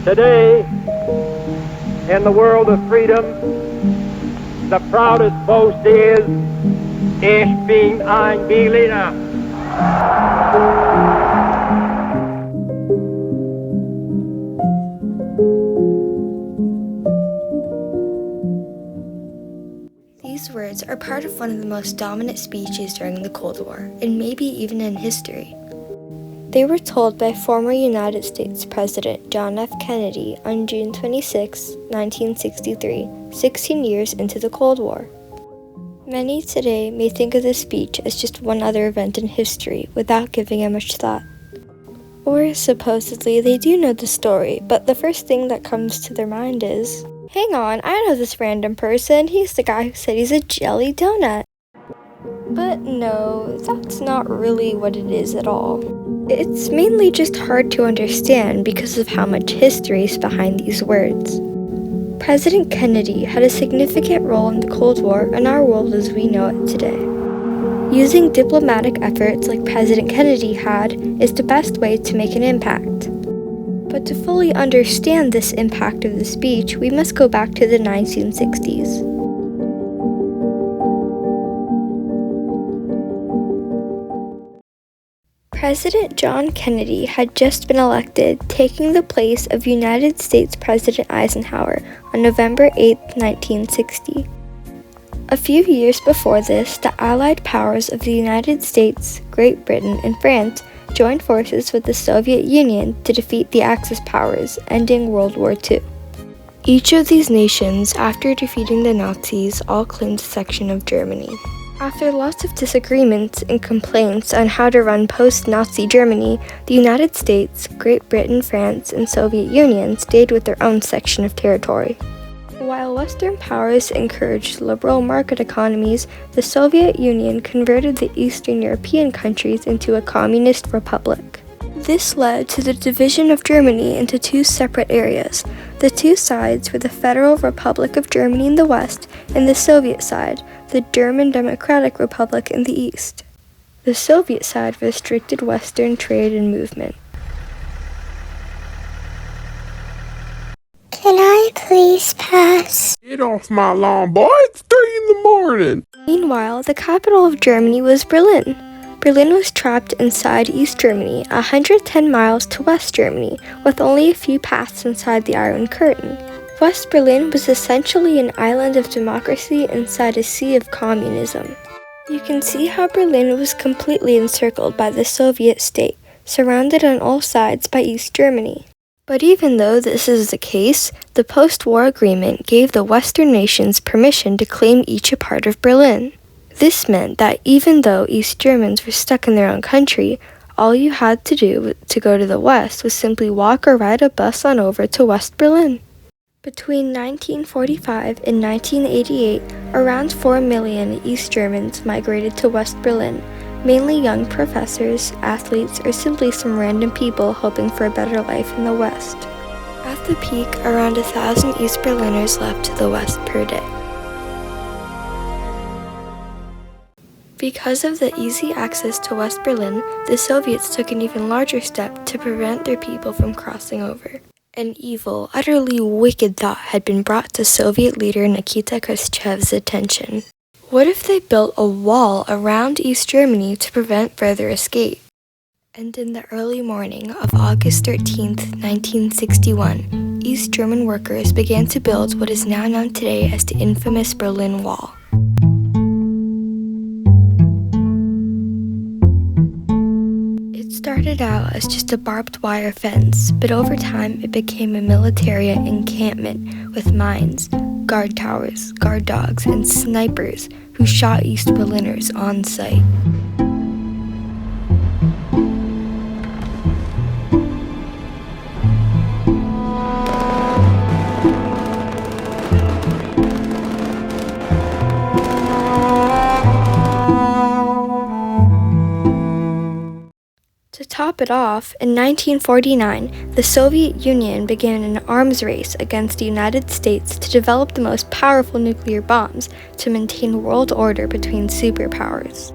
Today, in the world of freedom, the proudest boast is, Ich bin ein Berliner. These words are part of one of the most dominant speeches during the Cold War, and maybe even in history. They were told by former United States President John F. Kennedy on June 26, 1963, 16 years into the Cold War. Many today may think of this speech as just one other event in history without giving it much thought. Or supposedly they do know the story, but the first thing that comes to their mind is, hang on, I know this random person, he's the guy who said he's a jelly donut. But no, that's not really what it is at all. It's mainly just hard to understand because of how much history is behind these words. President Kennedy had a significant role in the Cold War and our world as we know it today. Using diplomatic efforts like President Kennedy had is the best way to make an impact. But to fully understand this impact of the speech, we must go back to the 1960s. President John Kennedy had just been elected, taking the place of United States President Eisenhower on November 8, 1960. A few years before this, the Allied powers of the United States, Great Britain, and France joined forces with the Soviet Union to defeat the Axis powers, ending World War II. Each of these nations, after defeating the Nazis, all claimed a section of Germany. After lots of disagreements and complaints on how to run post-Nazi Germany, the United States, Great Britain, France, and Soviet Union stayed with their own section of territory. While Western powers encouraged liberal market economies, the Soviet Union converted the Eastern European countries into a communist republic. This led to the division of Germany into two separate areas. The two sides were the Federal Republic of Germany in the west and the Soviet side, the German Democratic Republic in the east. The Soviet side restricted Western trade and movement. Can I please pass? Get off my lawn, boy. It's 3 in the morning. Meanwhile, the capital of Germany was Berlin. Berlin was trapped inside East Germany, 110 miles to West Germany, with only a few paths inside the Iron Curtain. West Berlin was essentially an island of democracy inside a sea of communism. You can see how Berlin was completely encircled by the Soviet state, surrounded on all sides by East Germany. But even though this is the case, the post-war agreement gave the Western nations permission to claim each a part of Berlin. This meant that even though East Germans were stuck in their own country, all you had to do to go to the West was simply walk or ride a bus on over to West Berlin. Between 1945 and 1988, around 4 million East Germans migrated to West Berlin, mainly young professors, athletes, or simply some random people hoping for a better life in the West. At the peak, around 1,000 East Berliners left to the West per day. Because of the easy access to West Berlin, the Soviets took an even larger step to prevent their people from crossing over. An evil, utterly wicked thought had been brought to Soviet leader Nikita Khrushchev's attention. What if they built a wall around East Germany to prevent further escape? And in the early morning of August 13, 1961, East German workers began to build what is now known today as the infamous Berlin Wall. It started out as just a barbed wire fence, but over time it became a military encampment with mines, guard towers, guard dogs, and snipers who shot East Berliners on sight. To top it off, in 1949, the Soviet Union began an arms race against the United States to develop the most powerful nuclear bombs to maintain world order between superpowers.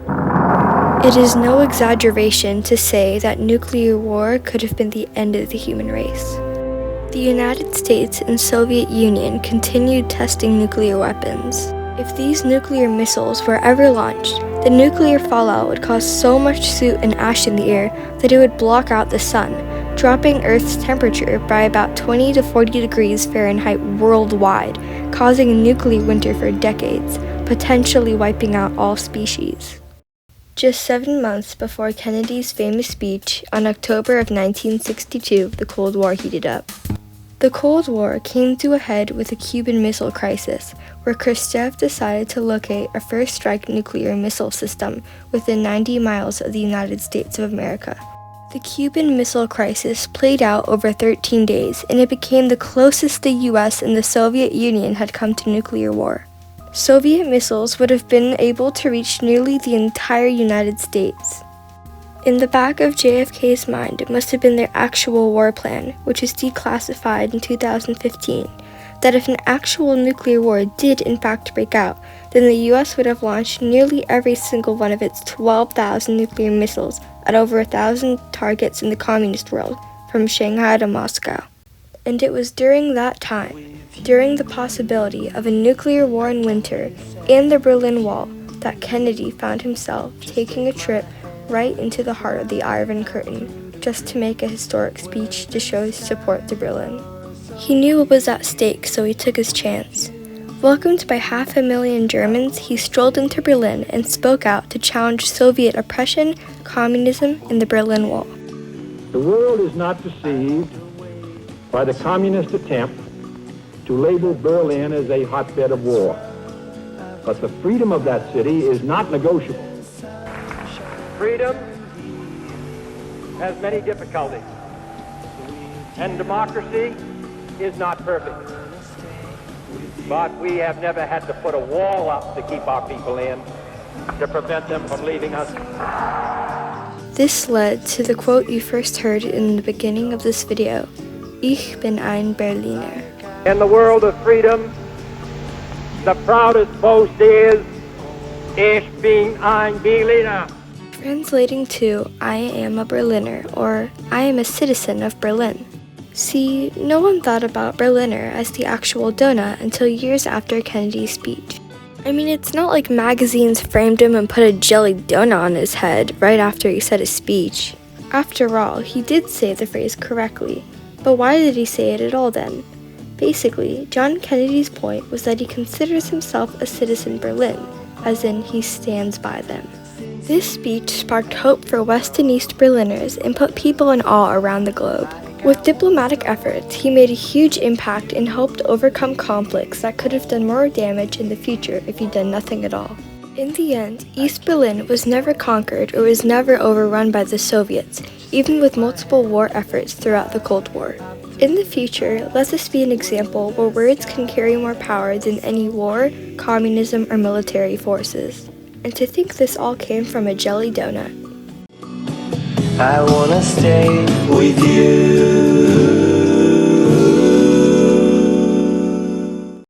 It is no exaggeration to say that nuclear war could have been the end of the human race. The United States and Soviet Union continued testing nuclear weapons. If these nuclear missiles were ever launched, the nuclear fallout would cause so much soot and ash in the air that it would block out the sun, dropping Earth's temperature by about 20 to 40 degrees Fahrenheit worldwide, causing a nuclear winter for decades, potentially wiping out all species. Just 7 months before Kennedy's famous speech on October of 1962, the Cold War heated up. The Cold War came to a head with the Cuban Missile Crisis, where Khrushchev decided to locate a first-strike nuclear missile system within 90 miles of the United States of America. The Cuban Missile Crisis played out over 13 days, and it became the closest the US and the Soviet Union had come to nuclear war. Soviet missiles would have been able to reach nearly the entire United States. In the back of JFK's mind must have been their actual war plan, which was declassified in 2015, that if an actual nuclear war did in fact break out, then the US would have launched nearly every single one of its 12,000 nuclear missiles at over 1,000 targets in the communist world, from Shanghai to Moscow. And it was during that time, during the possibility of a nuclear war in winter and the Berlin Wall, that Kennedy found himself taking a trip right into the heart of the Iron Curtain, just to make a historic speech to show his support to Berlin. He knew what was at stake, so he took his chance. Welcomed by 500,000 Germans, he strolled into Berlin and spoke out to challenge Soviet oppression, communism, and the Berlin Wall. The world is not deceived by the communist attempt to label Berlin as a hotbed of war. But the freedom of that city is not negotiable. Freedom has many difficulties, and democracy is not perfect. But we have never had to put a wall up to keep our people in, to prevent them from leaving us. This led to the quote you first heard in the beginning of this video, Ich bin ein Berliner. In the world of freedom, the proudest boast is, Ich bin ein Berliner. Translating to I am a Berliner, or I am a citizen of Berlin. See, no one thought about Berliner as the actual donut until years after Kennedy's speech. I mean, it's not like magazines framed him and put a jelly donut on his head right after he said his speech. After all, he did say the phrase correctly, but why did he say it at all then? Basically, John Kennedy's point was that he considers himself a citizen Berlin, as in he stands by them. This speech sparked hope for West and East Berliners and put people in awe around the globe. With diplomatic efforts, he made a huge impact and helped overcome conflicts that could have done more damage in the future if he'd done nothing at all. In the end, East Berlin was never conquered or was never overrun by the Soviets, even with multiple war efforts throughout the Cold War. In the future, let this be an example where words can carry more power than any war, communism, or military forces. And to think this all came from a jelly donut. I wanna stay with you.